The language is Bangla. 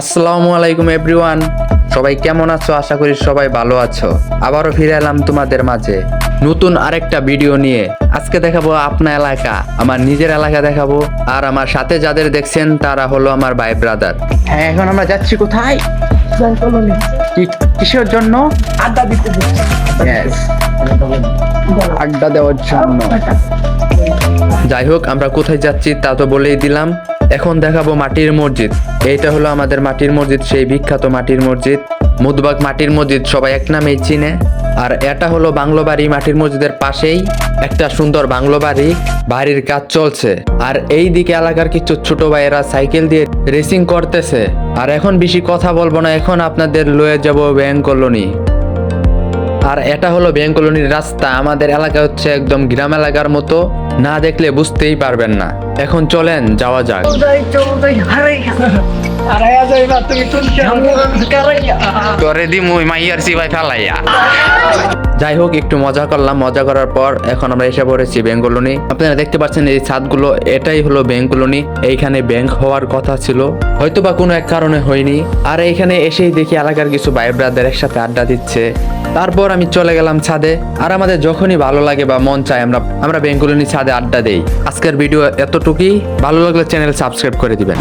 আসসালামু আলাইকুম এভরিওয়ান, সবাই কেমন আছো? আশা করি সবাই ভালো আছো। আবারও ফিরে এলাম তোমাদের মাঝে নতুন আরেকটা ভিডিও নিয়ে। আজকে দেখাবো আপনার এলাকা, আমার নিজের এলাকা দেখাবো। আর আমার সাথে যাদের দেখছেন তারা হলো আমার ভাই ব্রাদার। হ্যাঁ, এখন আমরা যাচ্ছি কোথায়? কিসের জন্য? আড্ডা দিতে দিচ্ছে। Yes, আড্ডা দেওয়ার জন্য। যাই হোক, আমরা কোথায় যাচ্ছি তা তো বলেই দিলাম। এখন দেখাবো মাটির মসজিদ। এইটা হলো আমাদের মাটির মসজিদ, সেই বিখ্যাত মাটির মসজিদ, মুদবাগ মাটির মসজিদ, সবাই এক নামেই চিনে। আর এটা হলো বাংলো বাড়ি। মাটির মসজিদের পাশেই একটা সুন্দর বাংলো বাড়ি, বাড়ির কাজ চলছে। আর এই দিকে এলাকার কিছু ছোট ভাইয়েরা সাইকেল দিয়ে রেসিং করতেছে। আর এখন বেশি কথা বলবো না, এখন আপনাদের লয়ে যাব ব্যাংক কলোনি। আর এটা হলো ব্যাংক কলোনির রাস্তা। আমাদের এলাকা হচ্ছে একদম গ্রাম এলাকার মতো, না দেখলে বুঝতেই পারবেন না। এখন চলেন যাওয়া যাক। হারাইয়া যাইবা তুমি কারাইয়া। করে দি মুই মাইয়ার সিবাই ফেলাইয়া। যাই হোক, একটু মজা করলাম। মজা করার পর এখন আমরা এসে পড়েছি ব্যাংক কলোনি। আপনারা দেখতে পাচ্ছেন এই ছাদগুলো, এটাই হলো ব্যাংক কলোনি। এইখানে ব্যাংক হওয়ার কথা ছিল, হয়তোবা কোনো এক কারণে হয়নি। আর এইখানে এসেই দেখি এলাকার কিছু ভাই ব্রাদার একসাথে আড্ডা দিচ্ছে। তারপর আমি চলে গেলাম ছাদে। আর আমাদের যখনই ভালো লাগে বা মন চায় আমরা ব্যাংক কলোনি ছাদে আড্ডা দেই। আজকের ভিডিও এতটুকুই। ভালো লাগলে চ্যানেল সাবস্ক্রাইব করে দিবেন।